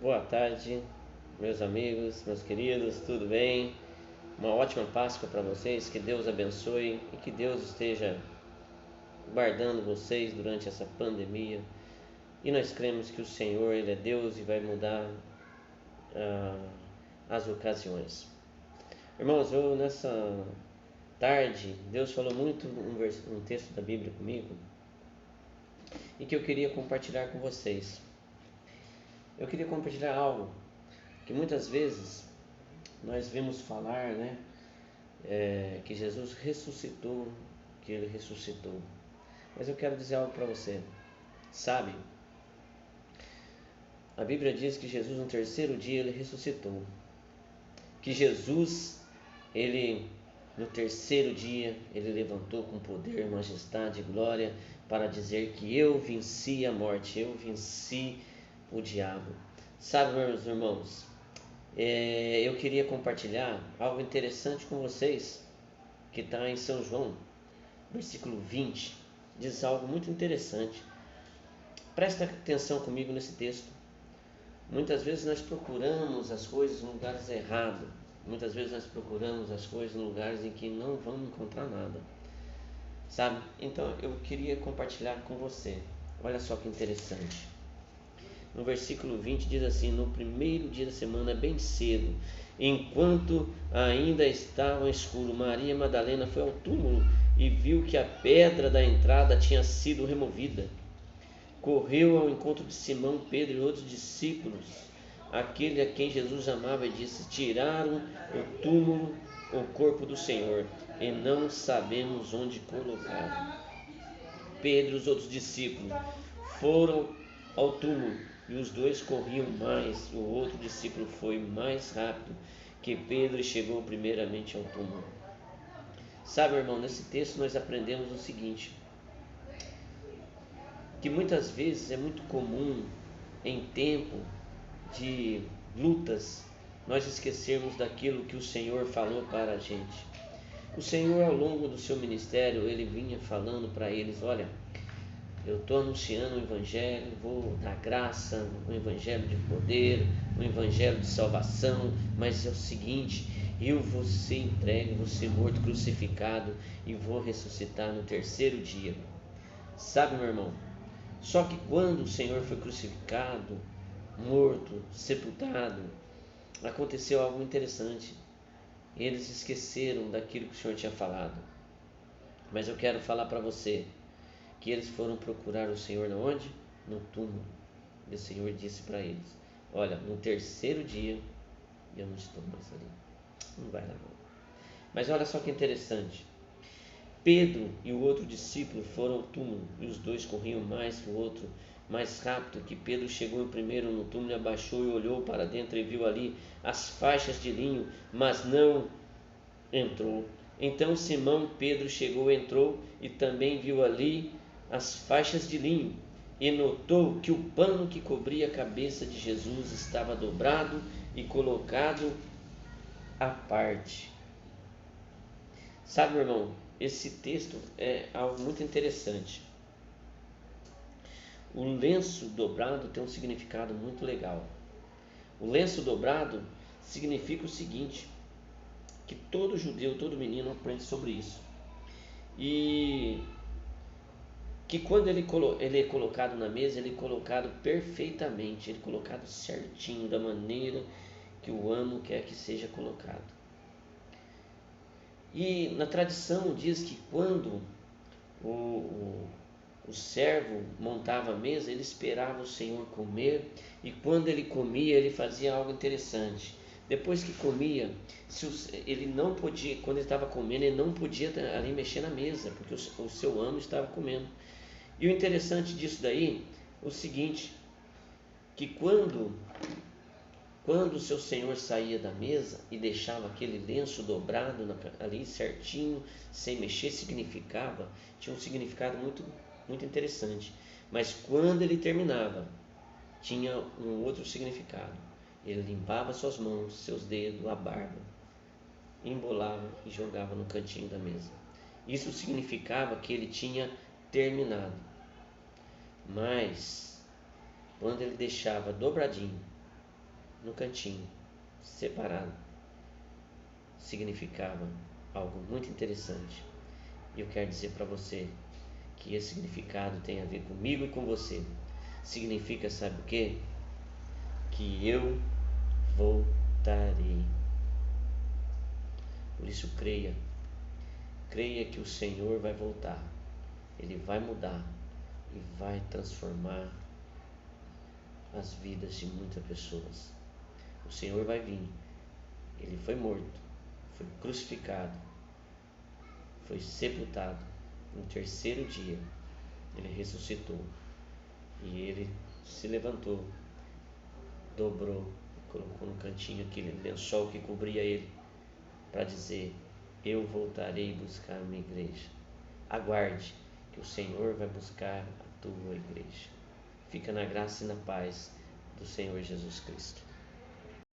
Boa tarde, meus amigos, meus queridos, tudo bem? Uma ótima Páscoa para vocês, que Deus abençoe e que Deus esteja guardando vocês durante essa pandemia. E nós cremos que o Senhor, Ele é Deus e vai mudar ah, as ocasiões. Irmãos, eu nessa tarde, Deus falou muito um texto da Bíblia comigo e que eu queria compartilhar com vocês. Eu queria compartilhar algo que muitas vezes nós vemos falar, né? Que Jesus ressuscitou, que Ele ressuscitou. Mas eu quero dizer algo para você. Sabe, a Bíblia diz que Jesus no terceiro dia Ele ressuscitou. Que Jesus, Ele no terceiro dia, Ele levantou com poder, majestade e glória para dizer que eu venci a morte, eu venci o diabo. Sabe, meus irmãos, eu queria compartilhar algo interessante com vocês, que está em São João, versículo 20, diz algo muito interessante. Presta atenção comigo nesse texto. Muitas vezes nós procuramos as coisas em lugares errados. Muitas vezes nós procuramos as coisas em lugares em que não vamos encontrar nada. Sabe? Então eu queria compartilhar com você. Olha só que interessante. No versículo 20 diz assim: no primeiro dia da semana, bem cedo, enquanto ainda estava escuro, Maria Madalena foi ao túmulo e viu que a pedra da entrada tinha sido removida. Correu ao encontro de Simão, Pedro e outros discípulos, aquele a quem Jesus amava, e disse: tiraram o túmulo, o corpo do Senhor, e não sabemos onde colocaram. Pedro e os outros discípulos foram ao túmulo, e os dois corriam mais. O outro discípulo foi mais rápido que Pedro e chegou primeiramente ao túmulo. Sabe, irmão, nesse texto nós aprendemos o seguinte: que muitas vezes é muito comum, em tempo de lutas, nós esquecermos daquilo que o Senhor falou para a gente. O Senhor, ao longo do seu ministério, Ele vinha falando para eles: olha, eu estou anunciando o Evangelho, vou dar graça, um Evangelho de poder, um Evangelho de salvação, mas é o seguinte: eu vou ser entregue, vou ser morto, crucificado e vou ressuscitar no terceiro dia. Sabe, meu irmão, só que quando o Senhor foi crucificado, morto, sepultado, aconteceu algo interessante. Eles esqueceram daquilo que o Senhor tinha falado. Mas eu quero falar para você que eles foram procurar o Senhor na onde? No túmulo. E o Senhor disse para eles: olha, no terceiro dia eu não estou mais ali. Não vai lá não. Mas olha só que interessante. Pedro e o outro discípulo foram ao túmulo, e os dois corriam mais que o outro, mais rápido que Pedro. Chegou primeiro no túmulo, abaixou e olhou para dentro e viu ali as faixas de linho, mas não entrou. Então Simão Pedro chegou, entrou e também viu ali as faixas de linho, e notou que o pano que cobria a cabeça de Jesus estava dobrado e colocado à parte. Sabe, meu irmão, esse texto é algo muito interessante. O lenço dobrado tem um significado muito legal. O lenço dobrado significa o seguinte: que todo judeu, todo menino aprende sobre isso. E que quando ele é colocado na mesa, ele é colocado perfeitamente, ele é colocado certinho, da maneira que o amo quer que seja colocado. E na tradição diz que quando o servo montava a mesa, ele esperava o Senhor comer, e quando ele comia, ele fazia algo interessante. Depois que comia, ele não podia, quando ele estava comendo, ele não podia ali mexer na mesa, porque o seu amo estava comendo. E o interessante disso daí é o seguinte: que quando o seu senhor saía da mesa e deixava aquele lenço dobrado ali certinho, sem mexer, tinha um significado muito, muito interessante. Mas quando ele terminava, tinha um outro significado. Ele limpava suas mãos, seus dedos, a barba, embolava e jogava no cantinho da mesa. Isso significava que ele tinha terminado. Mas quando ele deixava dobradinho, no cantinho, separado, significava algo muito interessante. E eu quero dizer para você que esse significado tem a ver comigo e com você. Significa, sabe o quê? Que eu voltarei. Por isso creia que o Senhor vai voltar, Ele vai mudar e vai transformar as vidas de muitas pessoas. O Senhor vai vir, Ele foi morto, foi crucificado, foi sepultado, no terceiro dia Ele ressuscitou e Ele se levantou, dobrou, colocou no cantinho aquele lençol que cobria Ele, para dizer: eu voltarei buscar a minha igreja. Aguarde que o Senhor vai buscar a tua igreja. Fica na graça e na paz do Senhor Jesus Cristo.